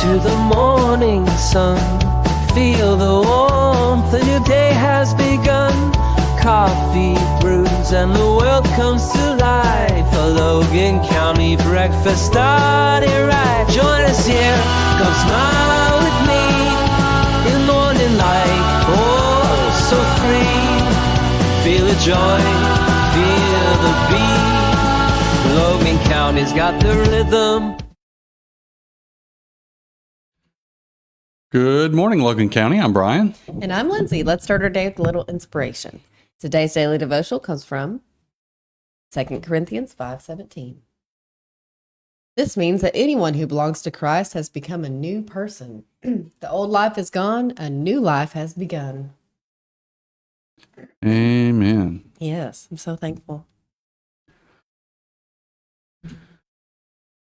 to the morning sun. Feel the warmth, a new day has begun. Coffee brews and the world comes to life. A Logan County breakfast started right. Join us here, come smile with me in the morning light. Oh, so free. Feel the joy, feel the beat. Logan County's got the rhythm. Good morning, Logan County. I'm Brian. And I'm Lindsey. Let's start our day with a little inspiration. Today's daily devotional comes from 2 Corinthians 5:17. This means that anyone who belongs to Christ has become a new person. The old life is gone, a new life has begun. Amen. Yes, I'm so thankful.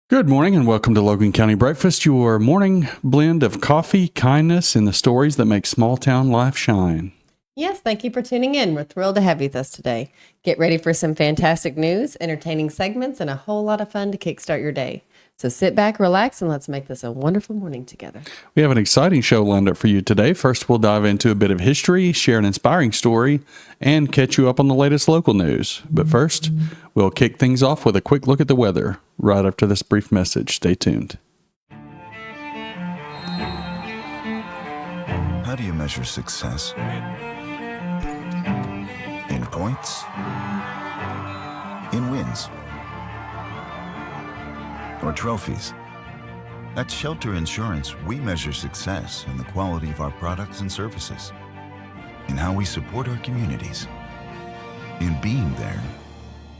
Good morning and welcome to Logan County Breakfast, your morning blend of coffee, kindness, and the stories that make small town life shine. Yes, thank you for tuning in. We're thrilled to have you with us today. Get ready for some fantastic news, entertaining segments, and a whole lot of fun to kickstart your day. So sit back, relax, and let's make this a wonderful morning together. We have an exciting show lined up for you today. First, we'll dive into a bit of history, share an inspiring story, and catch you up on the latest local news. But first, we'll kick things off with a quick look at the weather right after this brief message. Stay tuned. How do you measure success? In points? In wins? Or trophies? At Shelter Insurance, we measure success in the quality of our products and services, in how we support our communities, in being there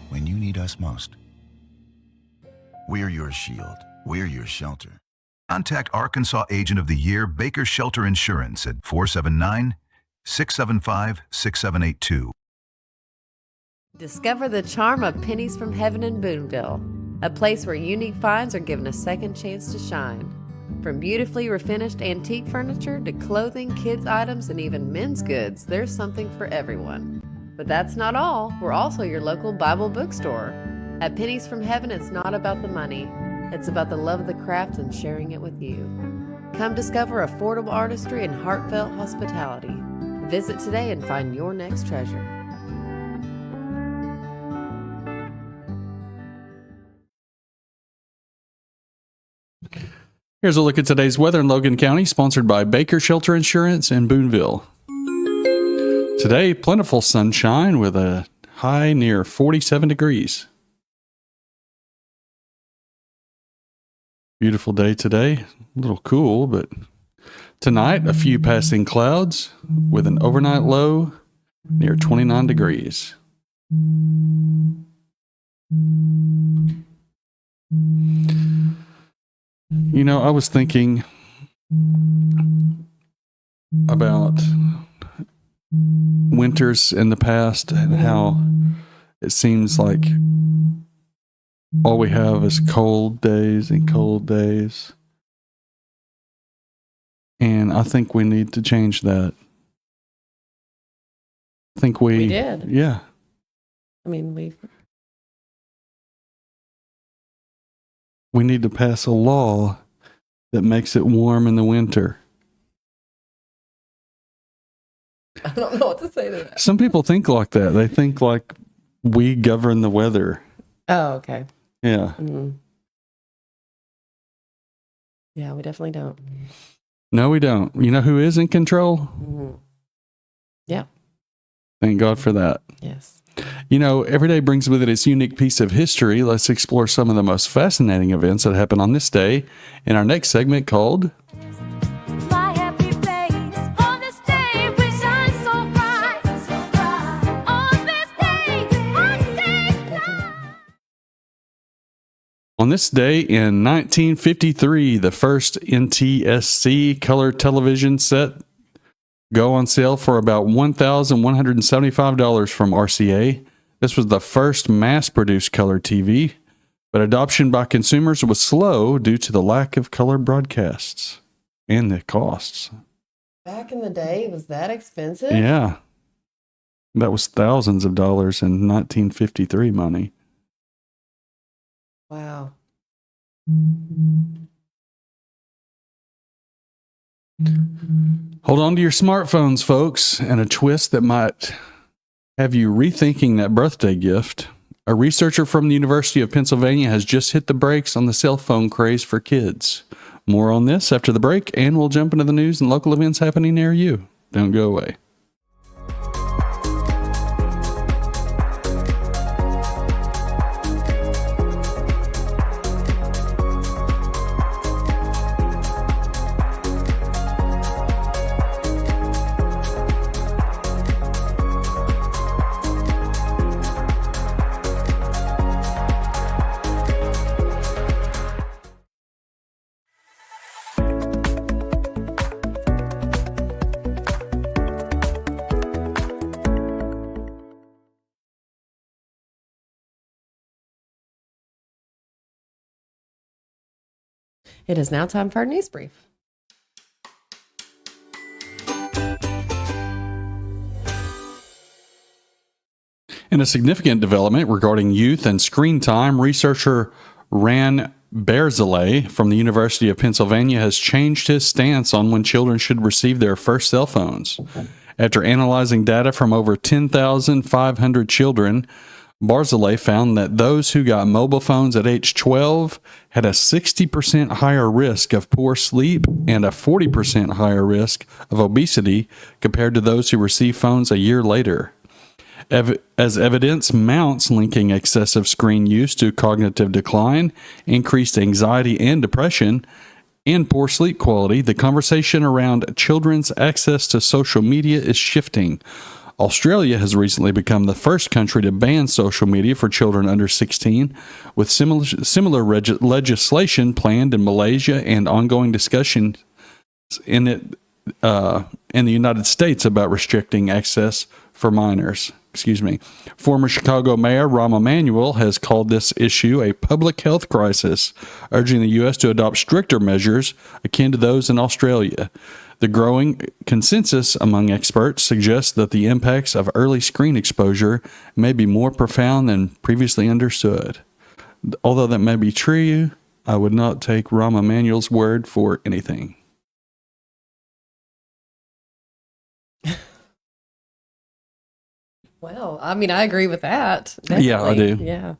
when you need us most. We're your shield. We're your shelter. Contact Arkansas Agent of the Year Baker Shelter Insurance at 479-675-6782. Discover the charm of Pennies from Heaven in Boonville, a place where unique finds are given a second chance to shine. From beautifully refinished antique furniture to clothing, kids' items, and even men's goods, there's something for everyone. But that's not all. We're also your local Bible bookstore. At Pennies from Heaven, it's not about the money. It's about the love of the craft and sharing it with you. Come discover affordable artistry and heartfelt hospitality. Visit today and find your next treasure. Here's a look at today's weather in Logan County, sponsored by Baker Shelter Insurance in Boonville. Today, plentiful sunshine with a high near 47 degrees. Beautiful day today. A little cool, but tonight, a few passing clouds with an overnight low near 29 degrees. You know, I was thinking about winters in the past and how it seems like all we have is cold days and cold days. And I think we need to change that. I think we did. Yeah. I mean, We need to pass a law that makes it warm in the winter. I don't know what to say to that. Some people think like that. They think like we govern the weather. Oh, okay. Yeah. Mm-hmm. Yeah, we definitely don't. No, we don't. You know who is in control? Mm-hmm. Yeah. Thank God for that. Yes. You know, every day brings with it its unique piece of history. Let's explore some of the most fascinating events that happen on this day in our next segment called My happy place. On this day we shine so bright. On this day I stay bright. On this day in 1953, the first NTSC color television set go on sale for about $1,175 from RCA. This was the first mass-produced color TV, but adoption by consumers was slow due to the lack of color broadcasts and the costs. Back in the day, was that expensive? Yeah. That was thousands of dollars in 1953 money. Wow. Hold on to your smartphones, folks, and a twist that might have you rethinking that birthday gift. A researcher from the University of Pennsylvania has just hit the brakes on the cell phone craze for kids. More on this after the break, and we'll jump into the news and local events happening near you. Don't go away. It is now time for our news brief. In a significant development regarding youth and screen time, researcher Ran Berzaleh from the University of Pennsylvania has changed his stance on when children should receive their first cell phones. After analyzing data from over 10,500 children, Barzilay found that those who got mobile phones at age 12 had a 60% higher risk of poor sleep and a 40% higher risk of obesity compared to those who received phones a year later. As evidence mounts linking excessive screen use to cognitive decline, increased anxiety and depression, and poor sleep quality, the conversation around children's access to social media is shifting. Australia has recently become the first country to ban social media for children under 16, with similar legislation planned in Malaysia and ongoing discussions in the United States about restricting access for minors. Former Chicago Mayor Rahm Emanuel has called this issue a public health crisis, urging the U.S. to adopt stricter measures akin to those in Australia. The growing consensus among experts suggests that the impacts of early screen exposure may be more profound than previously understood. Although that may be true, I would not take Rahm Emanuel's word for anything. Well, I mean, I agree with that. Yeah, I Definitely. do. Yeah.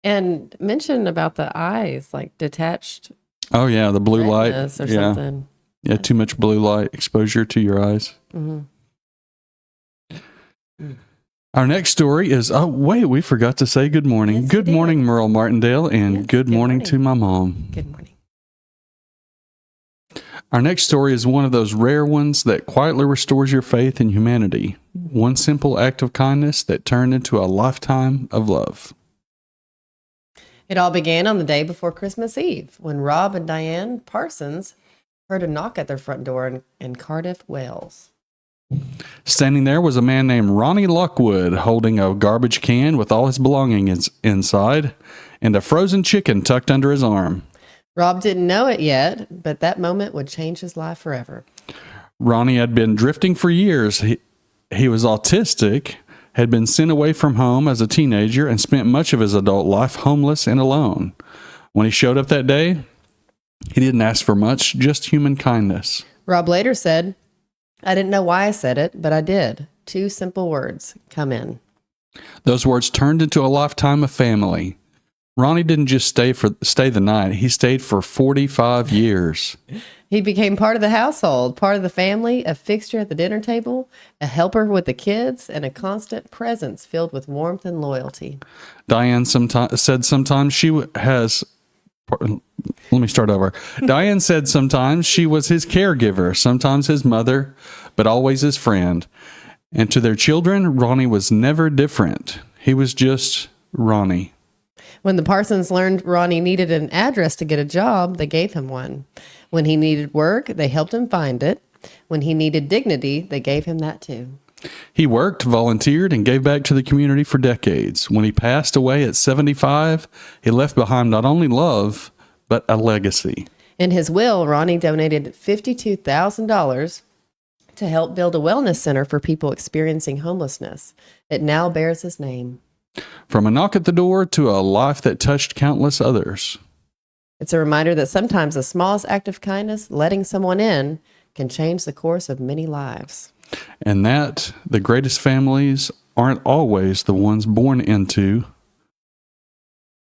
And mention about the eyes, like detached Oh, yeah, the blue light. retinas or Yeah. something. Yeah, too much blue light exposure to your eyes. Mm-hmm. Our next story is, oh, wait, we forgot to say good morning. Yes, Good we did. morning, Merle Martindale, and Yes, good good morning morning. to my mom. Good morning. Our next story is one of those rare ones that quietly restores your faith in humanity. One simple act of kindness that turned into a lifetime of love. It all began on the day before Christmas Eve when Rob and Diane Parsons heard a knock at their front door in Cardiff, Wales. Standing there was a man named Ronnie Lockwood holding a garbage can with all his belongings inside and a frozen chicken tucked under his arm. Rob didn't know it yet, but that moment would change his life forever. Ronnie had been drifting for years. He was autistic, had been sent away from home as a teenager, and spent much of his adult life homeless and alone. When he showed up that day, he didn't ask for much, just human kindness. Rob later said, "I didn't know why I said it, but I did. 2 simple words, come in." Those words turned into a lifetime of family. Ronnie didn't just stay the night. He stayed for 45 years. He became part of the household, part of the family, a fixture at the dinner table, a helper with the kids, and a constant presence filled with warmth and loyalty. Diane said sometimes she has... Let me start over. Diane said sometimes she was his caregiver, sometimes his mother, but always his friend. And to their children, Ronnie was never different. He was just Ronnie. When the Parsons learned Ronnie needed an address to get a job, they gave him one. When he needed work, they helped him find it. When he needed dignity, they gave him that too. He worked, volunteered, and gave back to the community for decades. When he passed away at 75, he left behind not only love, but a legacy. In his will, Ronnie donated $52,000 to help build a wellness center for people experiencing homelessness. It now bears his name. From a knock at the door to a life that touched countless others. It's a reminder that sometimes the smallest act of kindness, letting someone in, can change the course of many lives. And that the greatest families aren't always the ones born into,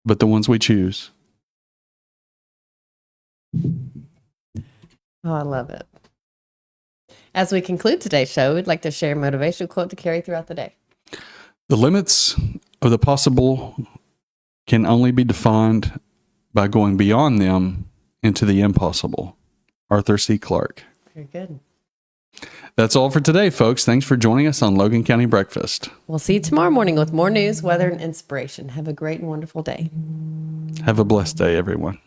but the ones we choose. Oh, I love it. As we conclude today's show, we'd like to share a motivational quote to carry throughout the day. The limits of the possible can only be defined by going beyond them into the impossible. Arthur C. Clarke. Very good. That's all for today, folks. Thanks for joining us on Logan County Breakfast. We'll see you tomorrow morning with more news, weather, and inspiration. Have a great and wonderful day. Have a blessed day, everyone.